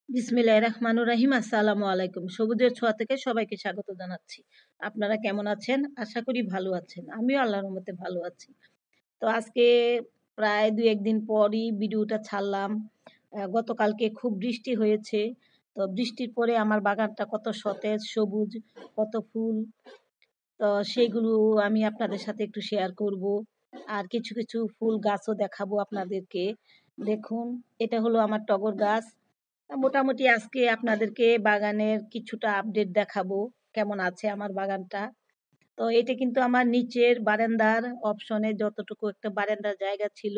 বিসমিল্লাহির রহমানির রহিম। আসসালামু আলাইকুম। সবুজের ছোঁয়া থেকে সবাইকে স্বাগত জানাচ্ছি। আপনারা কেমন আছেন? আশা করি ভালো আছেন। আমিও আল্লাহর রহমতে ভালো আছি। তো আজকে প্রায় ২-১ দিন পরই ভিডিওটা ছাড়লাম। গতকালকে খুব বৃষ্টি হয়েছে। তো বৃষ্টির পরে আমার বাগানটা কত সতেজ, সবুজ, কত ফুল। তো সেইগুলো আমি আপনাদের সাথে একটু শেয়ার করব। আর কিছু, কিছু ফুল গাছও দেখাবো আপনাদেরকে। দেখুন, এটা হলো আমার টগর গাছ। মোটামুটি আজকে আপনাদেরকে বাগানের কিছুটা আপডেট দেখাবো, কেমন আছে আমার বাগানটা। তো এটা কিন্তু আমার নিচের বারান্দার অপশনে যতটুকু একটা বারান্দার জায়গা ছিল,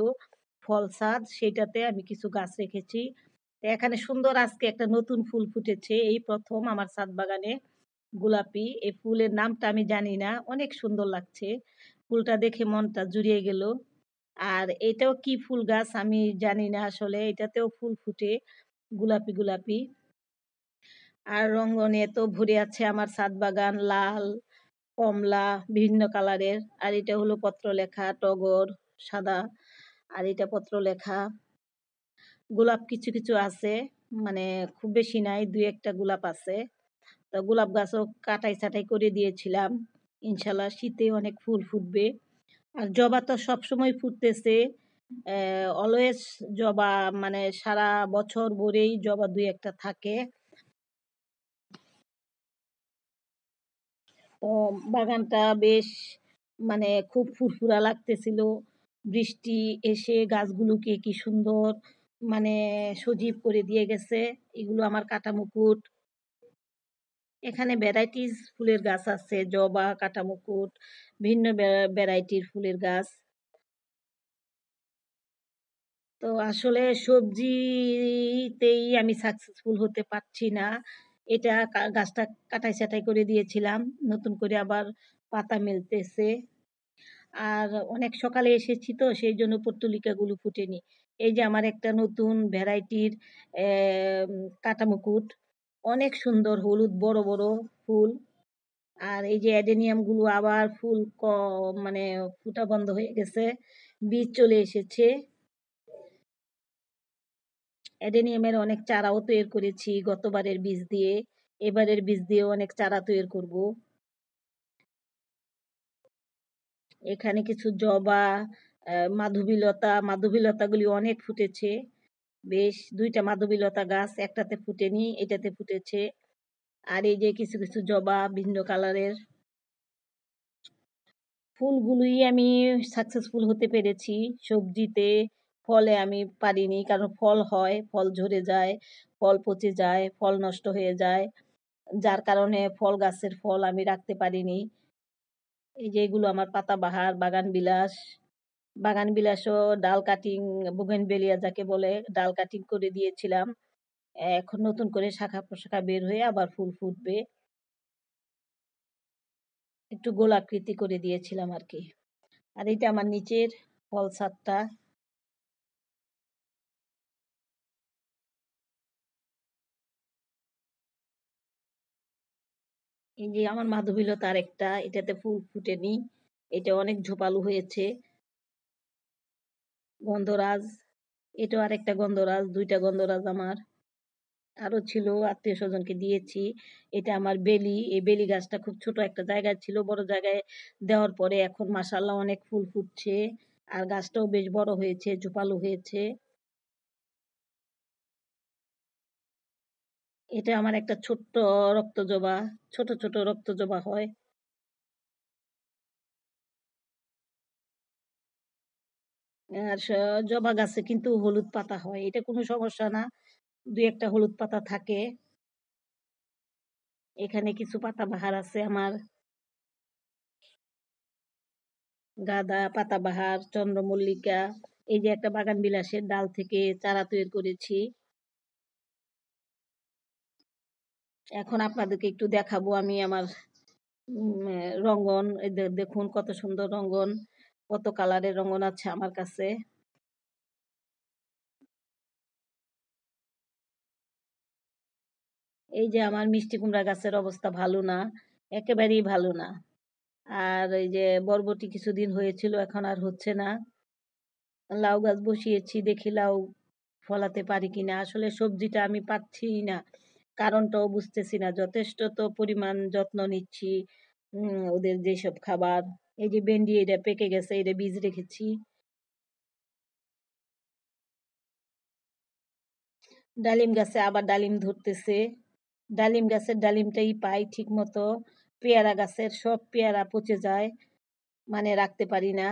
ফল ছাদ, সেটাতে আমি কিছু গাছ রেখেছি। তো এখানে সুন্দর আজকে একটা নতুন ফুল ফুটেছে, এই প্রথম আমার ছাদ বাগানে। গোলাপি, এই ফুলের নামটা আমি জানি না, অনেক সুন্দর লাগছে। ফুলটা দেখে মনটা জুড়িয়ে গেল। আর এটাও কি ফুল গাছ আমি জানি না আসলে, এটাতেও ফুল ফুটে গোলাপি গোলাপি। আর রঙ্গনে তো ভরে আছে আমার ছাদ বাগান, লাল, কমলা, বিভিন্ন কালারের। আর এটা হলো পত্রলেখা, টগর, সাদা। আর এটা পত্রলেখা। গোলাপ কিছু কিছু আছে, মানে খুব বেশি নাই, ২-১টা গোলাপ আছে। তো গোলাপ গাছও কাটাই ছাঁটাই করে দিয়েছিলাম। ইনশাল্লাহ শীতে অনেক ফুল ফুটবে। আর জবা তো সবসময় ফুটতেছে, অলওয়েজ জবা, মানে সারা বছর ভরেই জবা ২-১টা থাকে। তো বাগানটা বেশ, মানে খুব ফুরফুরা লাগতেছিল। বৃষ্টি এসে গাছগুলোকে কি সুন্দর, মানে সজীব করে দিয়ে গেছে। এগুলো আমার কাটা মুকুট। এখানে ভ্যারাইটিস ফুলের গাছ আছে, জবা, কাটা মুকুট, ভিন্ন ভ্যারাইটির ফুলের গাছ। তো আসলে সবজিতেই আমি সাকসেসফুল হতে পারছি না। এটা গাছটা কাটাই ছাঁটাই করে দিয়েছিলাম, নতুন করে আবার পাতা মেলতেছে। আর অনেক সকালে এসেছি তো সেই জন্য পর্তুলিকাগুলো ফুটেনি। এই যে আমার একটা নতুন ভ্যারাইটির কাটা মুকুট, অনেক সুন্দর হলুদ বড় বড় ফুল। আর এই যে অ্যাডেনিয়াম গুলো আবার ফুল মানে ফুটা বন্ধ হয়ে গেছে, বীজ চলে এসেছে। অ্যাডেনিয়ামের অনেক চারাও তৈরি করেছি গতবারের বীজ দিয়ে, এবারের বীজ দিয়ে অনেক চারা তৈরি করব। এখানে কিছু জবা, মাধবীলতা, মাধবীলতাগুলি অনেক ফুটেছে। বেশ ২টা মাধবীলতা গাছ, একটাতে ফুটেনি, এটাতে ফুটেছে। আর এই যে কিছু কিছু জবা ভিন্ন কালারের। ফুলগুলোই আমি সাকসেসফুল হতে পেরেছি। সবজিতে, ফলে আমি পারিনি, কারণ ফল হয়, ফল ঝরে যায়, ফল পচে যায়, ফল নষ্ট হয়ে যায়, যার কারণে ফল গাছের ফল আমি রাখতে পারিনি। এই যে এগুলো আমার পাতাবাহার, বাগান বিলাস। বাগান বিলাসও ডাল কাটিং, বুগেনভেলিয়া যাকে বলে, ডাল কাটিং করে দিয়েছিলাম। এখন নতুন করে শাখা প্রশাখা বের হয়ে আবার ফুল ফুটবে। একটু গোলাকৃতি করে দিয়েছিলাম আর কি। আর এটা আমার নিচের ফল ছাদটা। এই যে আমার মাধবীলতা আরেকটা, এটাতে ফুল ফুটেনি, এটা অনেক ঝোপালো হয়েছে। গন্ধরাজ, এটাও আরেকটা গন্ধরাজ, ২টা গন্ধরাজ আমার। আরো ছিল, আত্মীয় স্বজনকে দিয়েছি। এটা আমার বেলি, এই বেলি গাছটা খুব ছোট একটা জায়গায় ছিল, বড় জায়গায় দেওয়ার পরে এখন মাশাআল্লাহ অনেক ফুল ফুটছে। আর গাছটাও বেশ বড় হয়েছে, ঝোপালো হয়েছে। এটা আমার একটা ছোট্ট রক্তজবা, ছোট ছোট রক্তজবা হয়। আর জবা গাছে কিন্তু হলুদ পাতা হয়, এটা কোনো সমস্যা না, ২-১টা হলুদ পাতা থাকে। এখানে কিছু পাতাবাহার আছে আমার, গাঁদা, পাতাবাহার, চন্দ্রমল্লিকা। এই যে একটা বাগান বিলাসের ডাল থেকে চারা তৈরি করেছি। এখন আপনাদেরকে একটু দেখাবো আমি আমার রঙ্গন। এই দেখুন কত সুন্দর রঙ্গন, কত কালারের রঙ্গন আছে আমার কাছে। এই যে আমার মিষ্টি কুমড়া গাছের অবস্থা ভালো না, একেবারেই ভালো না। আর এই যে বরবটি কিছুদিন হয়েছিল, এখন আর হচ্ছে না। লাউ গাছ বসিয়েছি, দেখি লাউ ফলাতে পারি কিনা। আসলে সবজিটা আমি পারছিই না। কারণটাও বুঝতেছি না। যথেষ্ট তো পরিমাণ যত্ন নিচ্ছি। ওদের যেসব খাবার, এই যে ভেন্ডি এটা পেকে গেছে, এটা বীজ রেখেছি। ডালিম গাছে আবার ডালিম ধরতেছে। ডালিম গাছের ডালিমটাই পাই ঠিকমতো। পেয়ারা গাছের সব পেয়ারা পচে যায়। মানে রাখতে পারি না।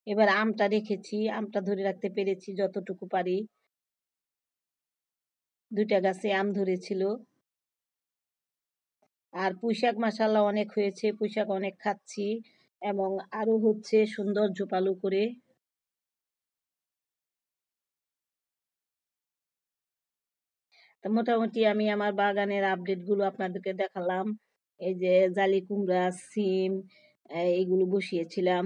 এবার আমটা রেখেছি। আমটা ধরে রাখতে পেরেছি যতটুকু পারি। ২ টা গাছে আম ধরেছিল। আর পুঁইশাক মাশাআল্লাহ অনেক হয়েছে। পুঁইশাক অনেক খাচ্ছি এবং আরো হচ্ছে সুন্দর ঝোপালো করে। তো মোটামুটি আমি আমার বাগানের আপডেট গুলো আপনাদেরকে দেখালাম। এই যে জালি কুমড়া, সিম এগুলো বসিয়েছিলাম।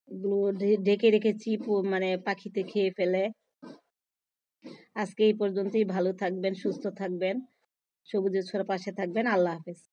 এগুলো ঢেকে রেখেছি মানে পাখিতে খেয়ে ফেলে। আজকে এই পর্যন্তই। ভালো থাকবেন, সুস্থ থাকবেন। সবুজের ছোঁয়ার পাশে থাকবেন। আল্লাহ হাফেজ।